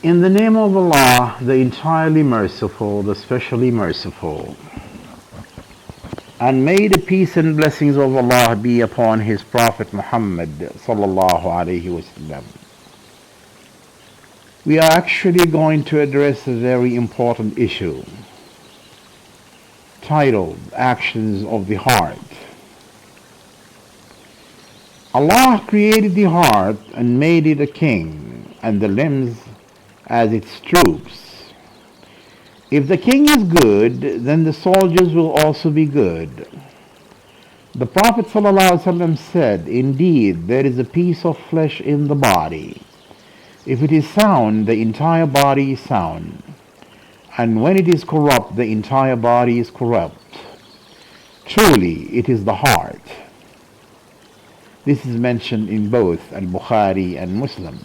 In the name of Allah, the entirely merciful, the specially merciful. And may the peace and blessings of Allah be upon His Prophet Muhammad sallallahu alaihi wasallam. We are actually going to address a very important issue titled Actions of the Heart. Allah created the heart and made it a king and the limbs as its troops. If the king is good, then the soldiers will also be good. The Prophet ﷺ said, "Indeed, there is a piece of flesh in the body. If it is sound, the entire body is sound. And when it is corrupt, the entire body is corrupt. Truly, it is the heart." This is mentioned in both Al-Bukhari and Muslim.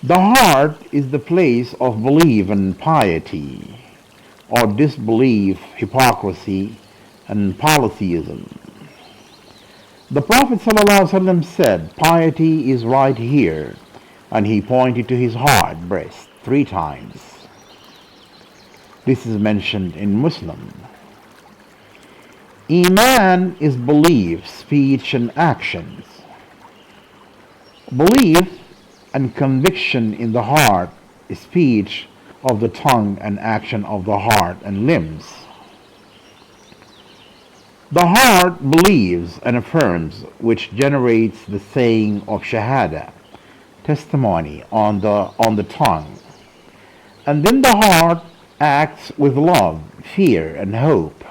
The heart is the place of belief and piety, or disbelief, hypocrisy, and polytheism. The Prophet ﷺ said, "Piety is right here," and he pointed to his heart, breast, 3 times. This is mentioned in Muslim. Iman is belief, speech, and actions. Belief and conviction in the heart is speech of the tongue and action of the heart and limbs. The heart believes and affirms, which generates the saying of Shahada, testimony on the tongue. And then the heart acts with love, fear, and hope.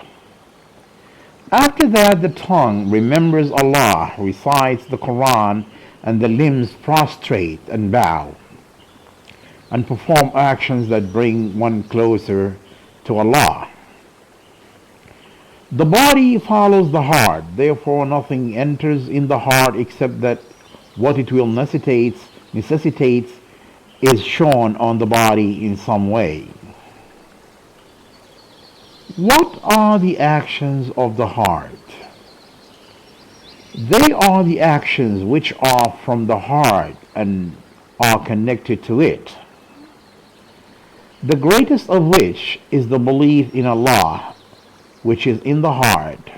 After that, the tongue remembers Allah, recites the Quran, and the limbs prostrate and bow, and perform actions that bring one closer to Allah. The body follows the heart, therefore nothing enters in the heart except that what it will necessitates is shown on the body in some way. What are the actions of the heart? They are the actions which are from the heart and are connected to it. The greatest of which is the belief in Allah, which is in the heart.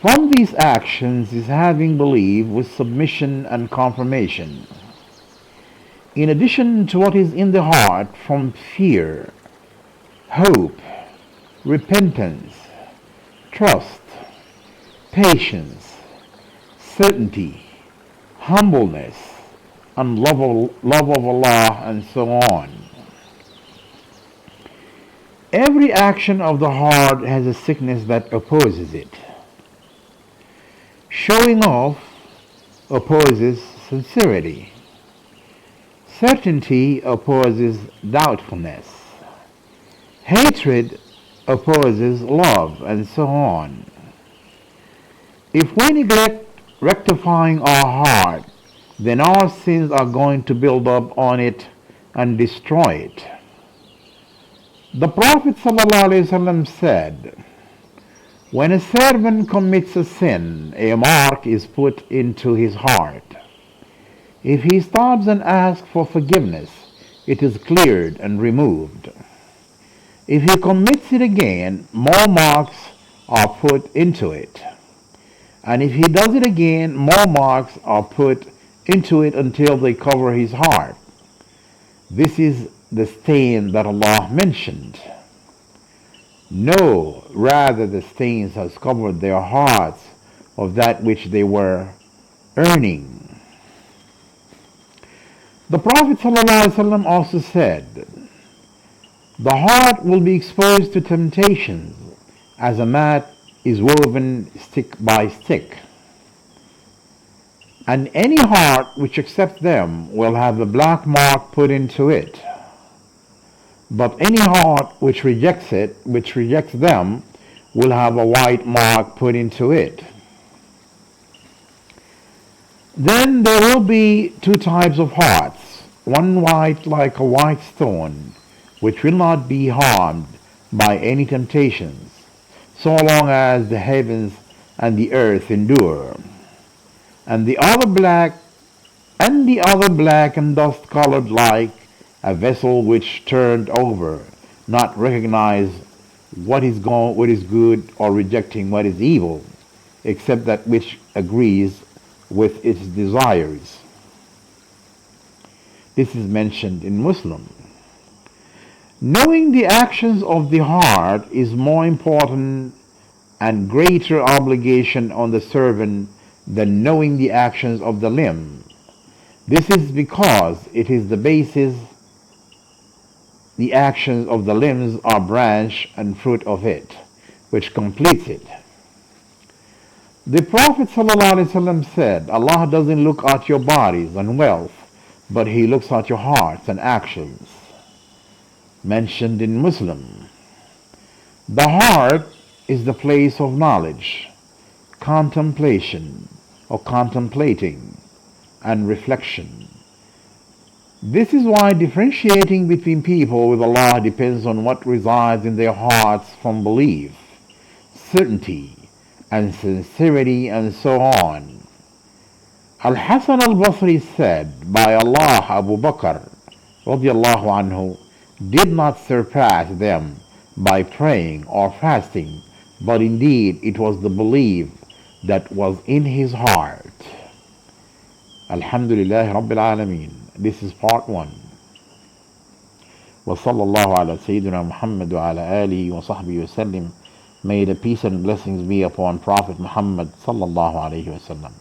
From these actions is having belief with submission and confirmation. In addition to what is in the heart from fear, hope, repentance, trust, patience, certainty, humbleness, and love of Allah, and so on. Every action of the heart has a sickness that opposes it. Showing off opposes sincerity. Certainty opposes doubtfulness. Hatred opposes love, and so on. If we neglect rectifying our heart, then our sins are going to build up on it and destroy it. The Prophet ﷺ said, "When a servant commits a sin, a mark is put into his heart. If he stops and asks for forgiveness, it is cleared and removed. If he commits it again, more marks are put into it. And if he does it again, more marks are put into it until they cover his heart. This is the stain that Allah mentioned. No, rather the stains has covered their hearts of that which they were earning." The Prophet ﷺ also said, "The heart will be exposed to temptations as a mat is woven stick by stick. And any heart which accepts them will have a black mark put into it. But any heart which rejects them, will have a white mark put into it. Then there will be 2 types of hearts, one white like a white stone, which will not be harmed by any temptations, so long as the heavens and the earth endure, and the other black and the other black and dust-colored like a vessel which turned over, not recognize what is good or rejecting what is evil, except that which agrees with its desires. This is mentioned in Muslim. Knowing the actions of the heart is more important and greater obligation on the servant than knowing the actions of the limb. This is because it is the basis. The actions of the limbs are branch and fruit of it, which completes it. The Prophet ﷺ said, Allah doesn't look at your bodies and wealth, but He looks at your hearts and actions. Mentioned in Muslim. The heart is the place of knowledge, contemplation, or contemplating, and reflection. This is why differentiating between people with Allah depends on what resides in their hearts from belief, certainty, and sincerity, and so on. Al-Hasan al-Basri said, by Allah, Abu Bakr radiallahu anhu did not surpass them by praying or fasting, but indeed it was the belief that was in his heart. Alhamdulillah Rabbil Alameen. This is part 1. وصلى الله على سيدنا محمد وعلى آله وصحبه وسلم. May the peace and blessings be upon Prophet Muhammad sallallahu alaihi wasallam.